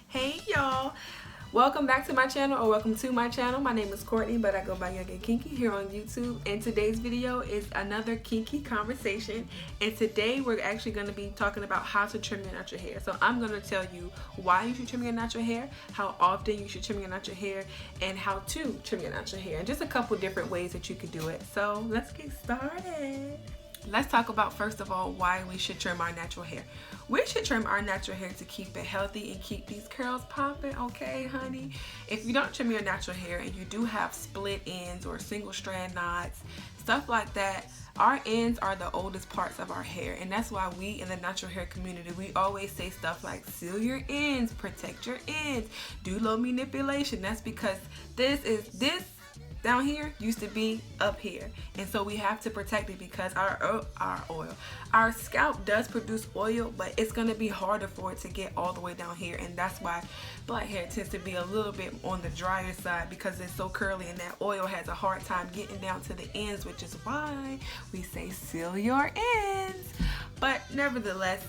Hey y'all, welcome back to my channel, or welcome to my channel. My name is Courtney, but I go by Young and Kinky here on YouTube, and today's video is another kinky conversation. And today we're actually going to be talking about how to trim your natural hair. So I'm going to tell you why you should trim your natural hair, how often you should trim your natural hair, and how to trim your natural hair, and just a couple different ways that you could do it. So let's get started. Let's talk about, first of all, why we should trim our natural hair. We should trim our natural hair to keep it healthy and keep these curls popping, okay, honey? If you don't trim your natural hair and you do have split ends or single strand knots, stuff like that, our ends are the oldest parts of our hair, and that's why we in the natural hair community, we always say stuff like seal your ends, protect your ends, do low manipulation. That's because this down here used to be up here, and so we have to protect it because our scalp does produce oil, but it's going to be harder for it to get all the way down here, and that's why black hair tends to be a little bit on the drier side because it's so curly, and that oil has a hard time getting down to the ends, which is why we say seal your ends. But nevertheless,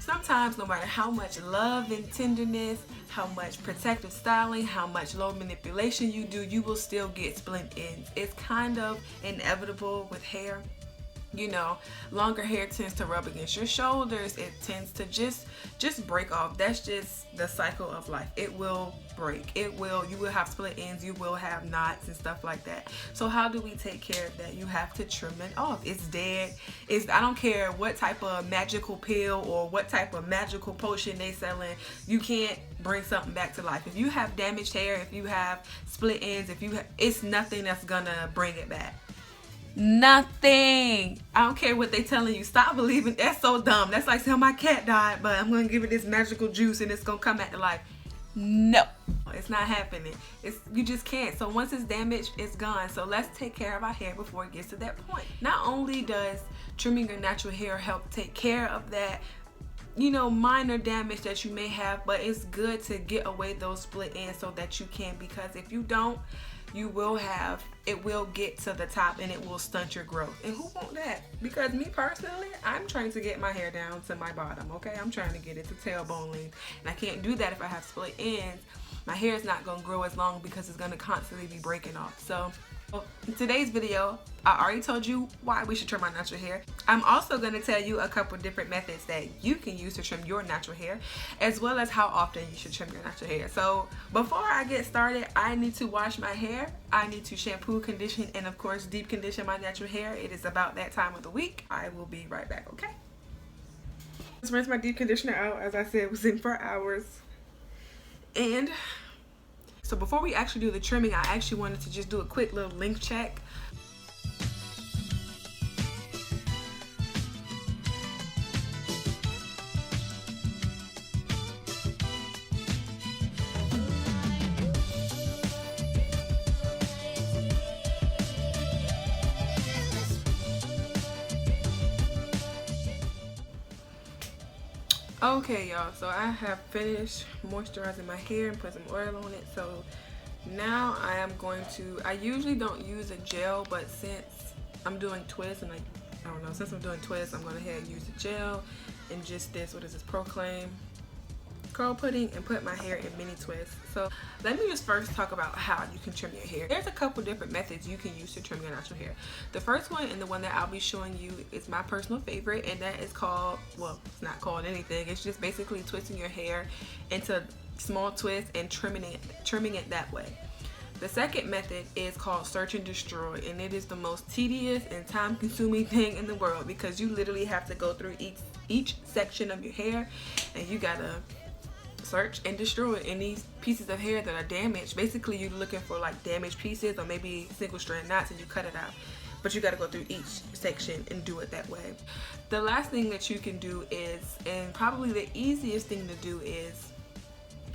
sometimes no matter how much love and tenderness, how much protective styling, how much low manipulation you do, you will still get split ends. It's kind of inevitable with hair. You know, longer hair tends to rub against your shoulders. It tends to just break off. That's just the cycle of life. It will break. You will have split ends. You will have knots and stuff like that. So how do we take care of that? You have to trim it off. It's dead. I don't care what type of magical pill or what type of magical potion they selling. You can't bring something back to life. If you have damaged hair, if you have split ends, it's nothing that's gonna bring it back. Nothing. I don't care what they telling you. Stop believing. That's so dumb. That's like saying my cat died, but I'm gonna give it this magical juice and it's gonna come back to life. No, it's not happening. You just can't. So once it's damaged, it's gone. So let's take care of our hair before it gets to that point. Not only does trimming your natural hair help take care of that, you know, minor damage that you may have, but it's good to get away those split ends so that you can, because if you don't, it will get to the top and it will stunt your growth. And who want that? Because me personally, I'm trying to get my hair down to my bottom, okay? I'm trying to get it to tailbone length. And I can't do that if I have split ends. My hair is not gonna grow as long because it's gonna constantly be breaking off. So in today's video, I already told you why we should trim our natural hair. I'm also going to tell you a couple different methods that you can use to trim your natural hair, as well as how often you should trim your natural hair. So before I get started, I need to wash my hair. I need to shampoo, condition, and of course deep condition my natural hair. It is about that time of the week. I will be right back, okay? Let's rinse my deep conditioner out. As I said, it was in for hours. And so before we actually do the trimming, I actually wanted to just do a quick little length check. Okay, y'all, so I have finished moisturizing my hair and put some oil on it. So now I usually don't use a gel, but since I'm doing twists, and since I'm doing twists, I'm going to ahead and use the gel and just what is this, Proclaim curl pudding, and put my hair in mini twists. So let me just first talk about how you can trim your hair. There's a couple different methods you can use to trim your natural hair. The first one, and the one that I'll be showing you, is my personal favorite, and that is called, well, it's not called anything, it's just basically twisting your hair into small twists and trimming it that way. The second method is called search and destroy, and it is the most tedious and time consuming thing in the world, because you literally have to go through each section of your hair, and you gotta search and destroy any pieces of hair that are damaged. Basically, you're looking for like damaged pieces or maybe single strand knots, and you cut it out. But you got to go through each section and do it that way. The last thing that you can do is, and probably the easiest thing to do is,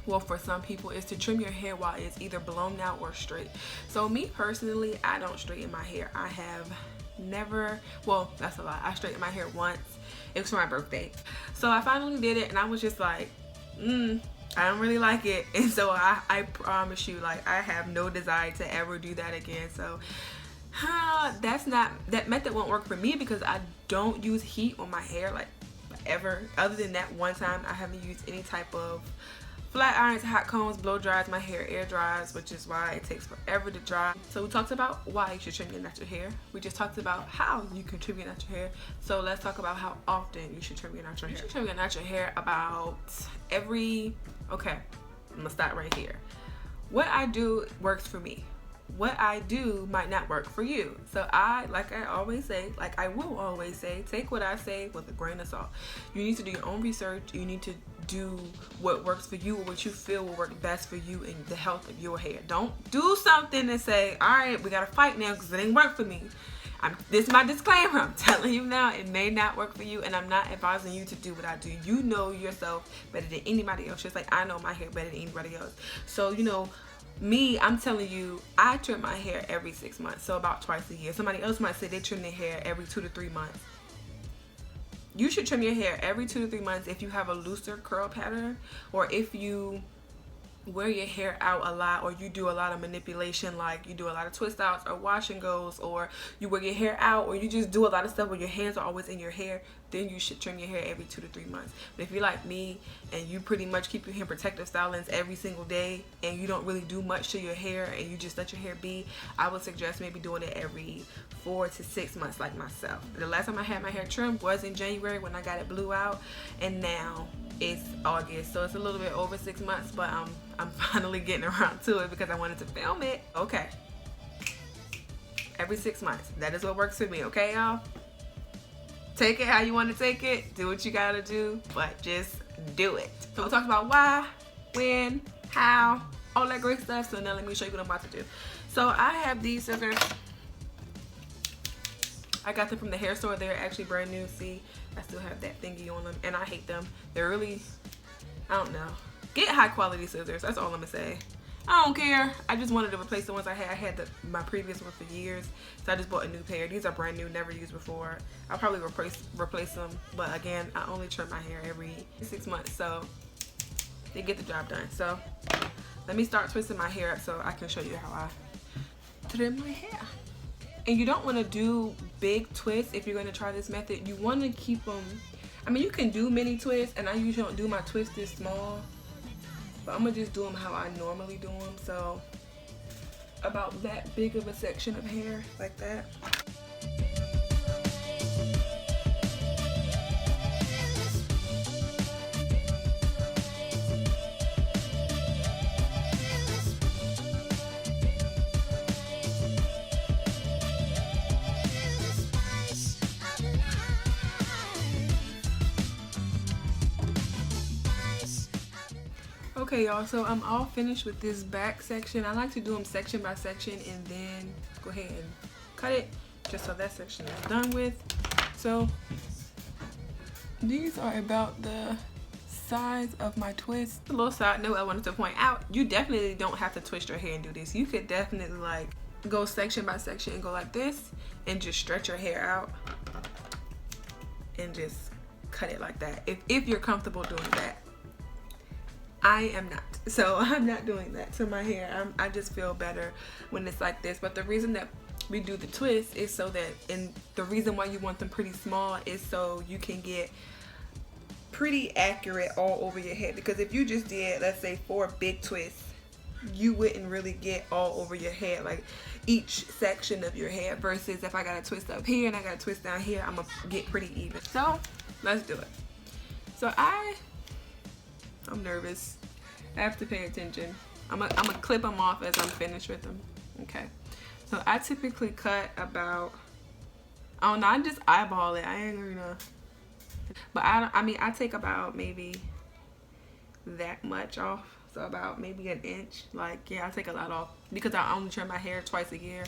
well, for some people, is to trim your hair while it's either blown out or straight. So me personally, I don't straighten my hair. I have never, well, that's a lie. I straightened my hair once. It was for my birthday. So I finally did it, and I was just like, I don't really like it. And so I promise you, like, I have no desire to ever do that again. So that method won't work for me, because I don't use heat on my hair like ever. Other than that one time, I haven't used any type of flat irons, hot combs, blow dries my hair, air dries, which is why it takes forever to dry. So we talked about why you should trim your natural hair. We just talked about how you can trim your natural hair. So let's talk about how often you should trim your natural hair. You should trim your natural hair about every, okay, I'm gonna start right here. What I do works for me. What I do might not work for you. So like I always say, like I will always say, take what I say with a grain of salt. You need to do your own research. You need to do what works for you or what you feel will work best for you and the health of your hair. Don't do something and say, all right, we gotta fight now because it ain't work for me. This is my disclaimer. I'm telling you now, it may not work for you, and I'm not advising you to do what I do. You know yourself better than anybody else, just like I know my hair better than anybody else. So, you know, me, I'm telling you, I trim my hair every 6 months, so about twice a year. Somebody else might say they trim their hair every 2 to 3 months. You should trim your hair every 2 to 3 months if you have a looser curl pattern, or if you wear your hair out a lot, or you do a lot of manipulation, like you do a lot of twist outs or wash and goes, or you wear your hair out, or you just do a lot of stuff where your hands are always in your hair, then you should trim your hair every 2 to 3 months. But if you're like me and you pretty much keep your hair in protective stylings every single day and you don't really do much to your hair and you just let your hair be, I would suggest maybe doing it every 4 to 6 months like myself. The last time I had my hair trimmed was in January when I got it blew out, and now it's August, so it's a little bit over 6 months, but I'm finally getting around to it because I wanted to film it. Okay, every 6 months, that is what works for me. Okay, y'all, take it how you want to take it, do what you gotta do, but just do it. So we'll talk about why, when, how, all that great stuff. So now let me show you what I'm about to do. So I have these scissors. I got them from the hair store. They're actually brand new. See, I still have that thingy on them, and I hate them. They're really, I don't know. Get high quality scissors. That's all I'm gonna say. I don't care. I just wanted to replace the ones I had. I had my previous one for years, so I just bought a new pair. These are brand new, never used before. I'll probably replace them, but again, I only trim my hair every 6 months, so they get the job done. So let me start twisting my hair up so I can show you how I trim my hair. And you don't want to do big twists if you're going to try this method. You want to keep them, I mean, you can do mini twists, and I usually don't do my twists this small, but I'm going to just do them how I normally do them. So about that big of a section of hair, like that. Okay, y'all, so I'm all finished with this back section. I like to do them section by section and then go ahead and cut it just so that section is done with. So these are about the size of my twist. A little side note I wanted to point out, you definitely don't have to twist your hair and do this. You could definitely like go section by section and go like this and just stretch your hair out and just cut it like that if you're comfortable doing that. I am not, so I'm not doing that to my hair. I just feel better when it's like this. But the reason that we do the twist is so that, and the reason why you want them pretty small is so you can get pretty accurate all over your head. Because if you just did, let's say 4 big twists, you wouldn't really get all over your head, like each section of your hair, versus if I got a twist up here and I got a twist down here, I'm gonna get pretty even. So let's do it. So I'm nervous. I have to pay attention. I'm gonna clip them off as I'm finished with them. Okay. So I typically cut about, I don't know, I just eyeball it. I ain't gonna, but I mean, I take about maybe that much off. So about maybe an inch. Like, yeah, I take a lot off because I only trim my hair twice a year.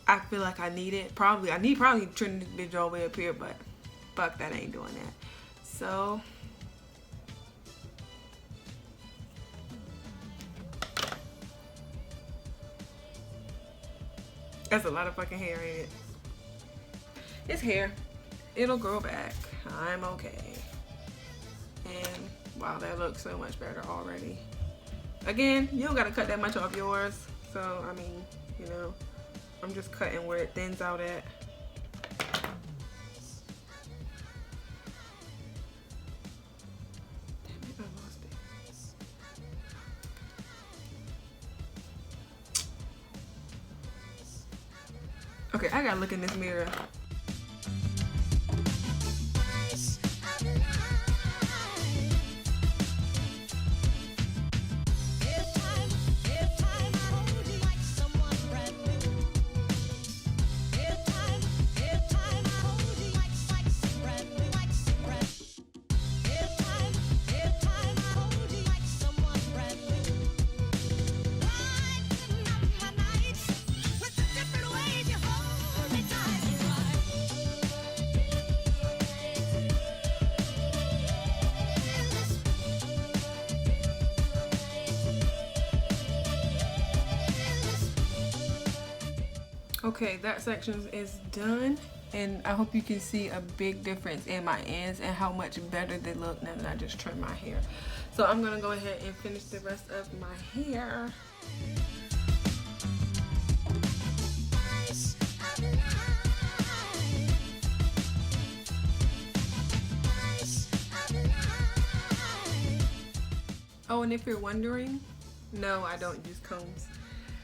I feel like I need it. I need probably trim this bitch all the way up here, but fuck that, I ain't doing that. So that's a lot of fucking hair in it. It's hair. It'll grow back. I'm okay. And wow, that looks so much better already. Again, you don't gotta cut that much off yours. So, I mean, you know, I'm just cutting where it thins out at. Damn it, I lost it. Okay, I gotta look in this mirror. Okay, that section is done, and I hope you can see a big difference in my ends and how much better they look now that I just trimmed my hair. So I'm gonna go ahead and finish the rest of my hair. Oh, and if you're wondering, no, I don't use combs.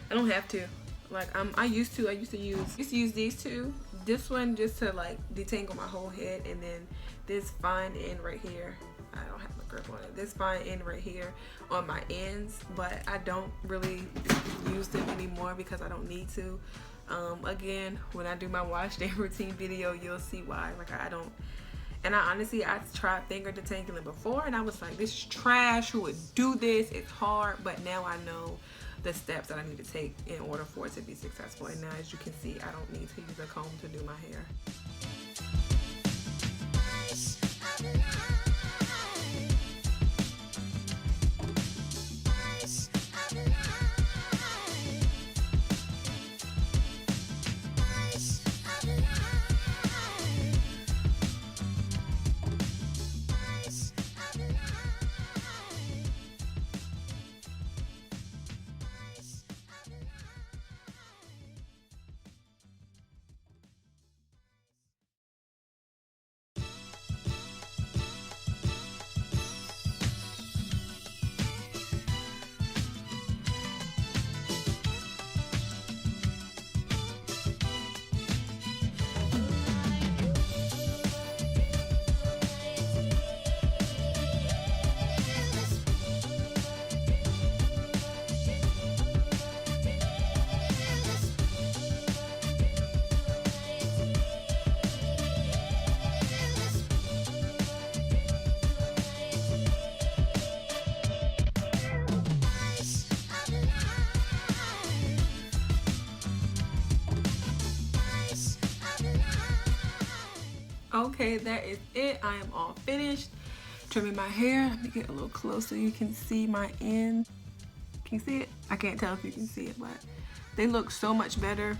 I don't have to. Like I used to use these two. This one just to like detangle my whole head, and then this fine end right here. I don't have a grip on it. This fine end right here on my ends, but I don't really use them anymore because I don't need to. Again, when I do my wash day routine video, you'll see why. Like I don't. And I tried finger detangling before, and I was like, this is trash. Who would do this? It's hard. But now I know the steps that I need to take in order for it to be successful. And now, as you can see, I don't need to use a comb to do my hair. Okay, that is it. I am all finished trimming my hair. Let me get a little closer so you can see my ends. Can you see it? I can't tell if you can see it, but they look so much better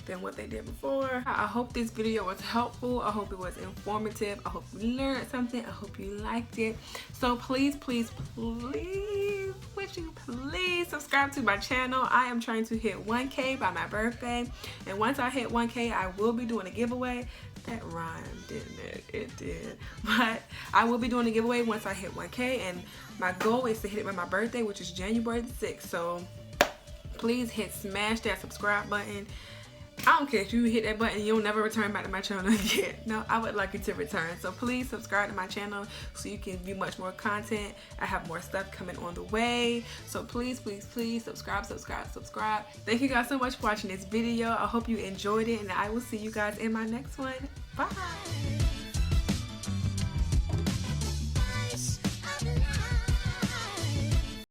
than what they did before. I hope this video was helpful. I hope it was informative. I hope you learned something. I hope you liked it. So please, please, please, would you please subscribe to my channel. I am trying to hit 1K by my birthday, and once I hit 1K, I will be doing a giveaway. That rhymed, didn't it? It did. But I will be doing a giveaway once I hit 1K, and my goal is to hit it by my birthday, which is January 6th. So please smash that subscribe button. I don't care if you hit that button and you'll never return back to my channel again. No, I would like you to return. So please subscribe to my channel so you can view much more content. I have more stuff coming on the way. So please, please, please subscribe. Thank you guys so much for watching this video. I hope you enjoyed it, and I will see you guys in my next one. Bye.